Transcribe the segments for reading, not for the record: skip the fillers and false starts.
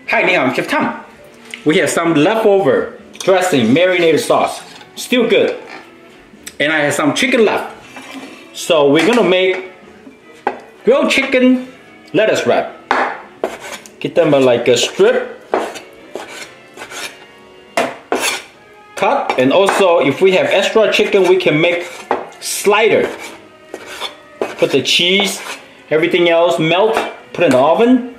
Hi, I'm Chef Tom. We have some leftover dressing, marinated sauce. Still good. And I have some chicken left. So we're gonna make grilled chicken lettuce wrap. Get them like a strip. Cut. And also if we have extra chicken, we can make slider. Put the cheese, everything else, melt, put in the oven.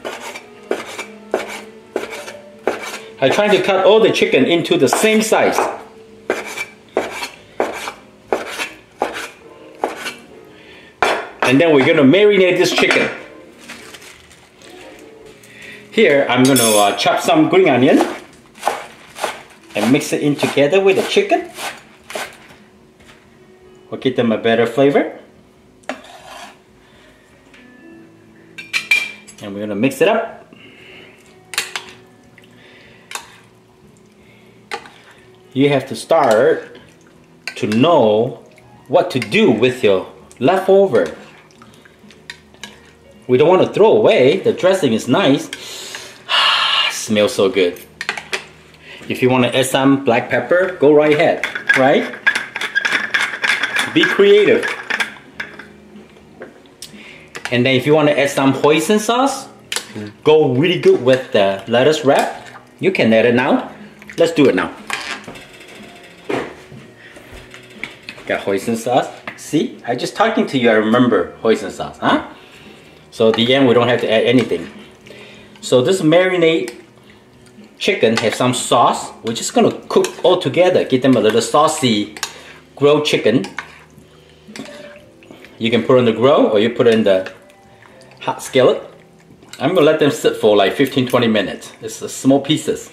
I try to cut all the chicken into the same size. And then we're gonna marinate this chicken. Here, I'm gonna chop some green onion and mix it in together with the chicken. We'll give them a better flavor. And we're gonna mix it up. You have to start to know what to do with your leftover. We don't want to throw away. The dressing is nice. Smells so good. If you want to add some black pepper, go right ahead, right? Be creative. And then if you want to add some hoisin sauce, go really good with the lettuce wrap. You can add it now. Let's do it now. Got hoisin sauce. See, I just talking to you, I remember hoisin sauce, huh? So at the end, we don't have to add anything. So this marinade chicken has some sauce. We're just gonna cook all together. Get them a little saucy grilled chicken. You can put on the grill or you put it in the hot skillet. I'm gonna let them sit for like 15-20 minutes. It's small pieces.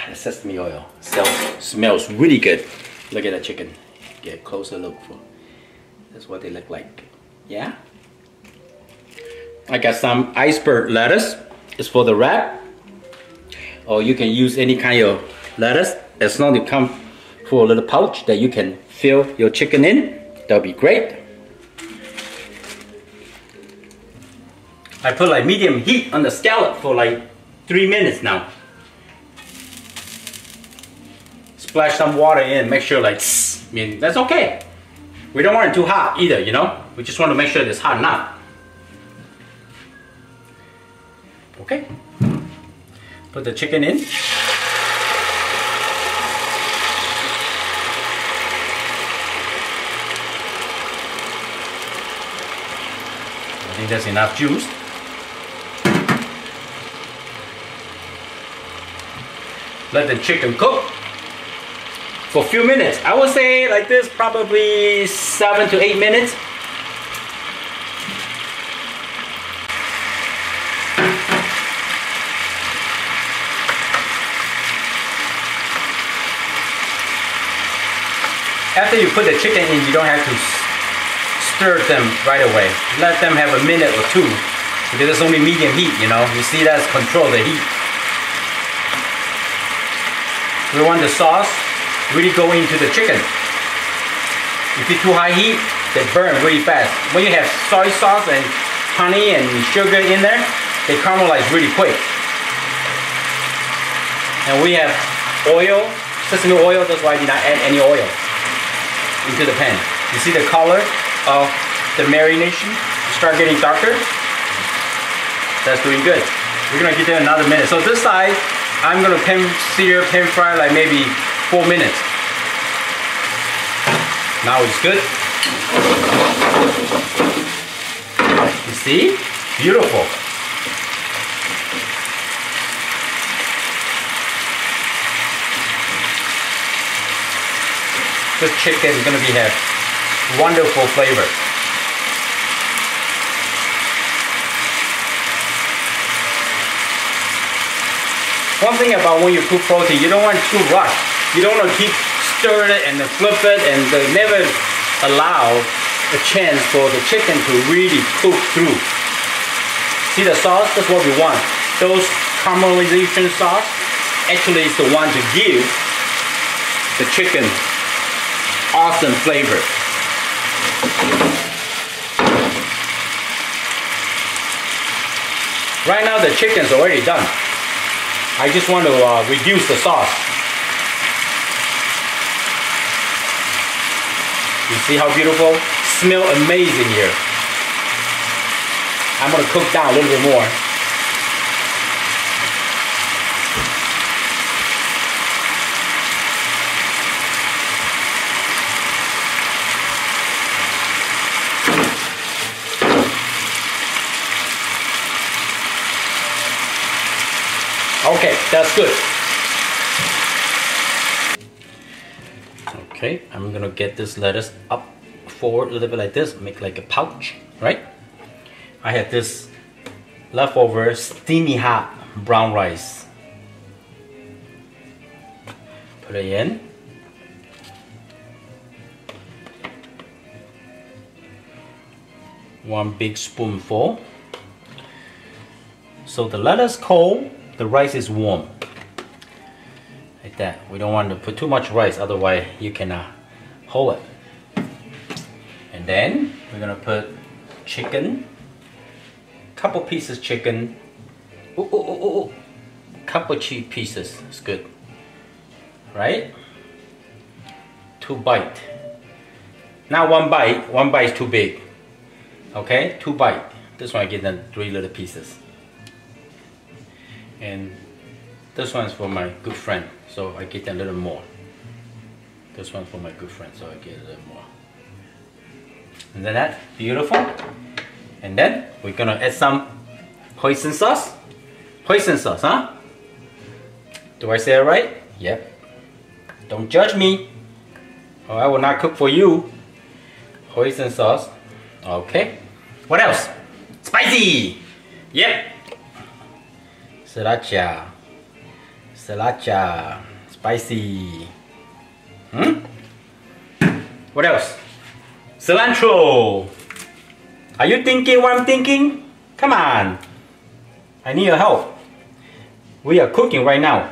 The sesame oil smells really good. Look at that chicken. Get a closer look for. That's what they look like. Yeah. I got some iceberg lettuce. It's for the wrap. Or you can use any kind of lettuce as long as it comes for a little pouch that you can fill your chicken in. That'll be great. I put like medium heat on the scallop for like 3 minutes now. Splash some water in, make sure like, I mean, that's okay. We don't want it too hot either, you know? We just want to make sure it's hot enough. Okay. Put the chicken in. I think that's enough juice. Let the chicken cook for a few minutes. I would say like this, probably 7 to 8 minutes. After you put the chicken in, you don't have to stir them right away. Let them have a minute or two because it's only medium heat, you know. You see, that's control the heat. We want the sauce really go into the chicken. If you're too high heat, they burn really fast. When you have soy sauce and honey and sugar in there, they caramelize really quick. And we have oil, sesame oil, that's why I did not add any oil into the pan. You see the color of the marination start getting darker? That's doing good. We're gonna give it another minute. So this side, I'm gonna sear, pan fry like maybe 4 minutes. Now it's good. You see? Beautiful. This chicken is gonna have wonderful flavor. One thing about when you cook protein, you don't want to rush. You don't want to keep stirring it and then flip it and never allow a chance for the chicken to really cook through. See the sauce? That's what we want. Those caramelization sauce actually is the one to give the chicken awesome flavor. Right now the chicken's already done. I just want to reduce the sauce. You see how beautiful? Smell amazing here. I'm gonna cook down a little bit more. Okay, that's good. Okay, I'm gonna get this lettuce up forward a little bit like this, make like a pouch, right? I had this leftover steamy hot brown rice. Put it in. One big spoonful. So the lettuce cold, the rice is warm. Like that. We don't want to put too much rice, otherwise you cannot hold it. And then we're gonna put chicken. Couple pieces chicken. Couple cheese pieces. It's good. Right? 2 bites. Not 1 bite. 1 bite is too big. Okay? 2 bites. This one I get them 3 little pieces. And this one's for my good friend, so I get a little more. This one's for my good friend, so I get a little more. Isn't that beautiful? And then we're gonna add some hoisin sauce. Hoisin sauce, huh? Do I say it right? Yep. Don't judge me, or I will not cook for you. Hoisin sauce. Okay. What else? Spicy. Yep. Sriracha. Sriracha. Spicy. What else? Cilantro. Are you thinking what I'm thinking? Come on. I need your help. We are cooking right now.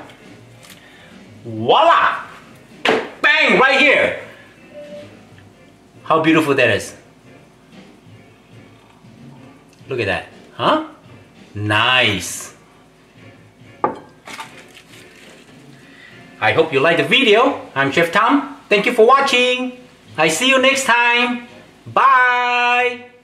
Voila! Bang! Right here. How beautiful that is. Look at that. Huh? Nice. I hope you liked the video. I'm Chef Tom. Thank you for watching. I see you next time. Bye.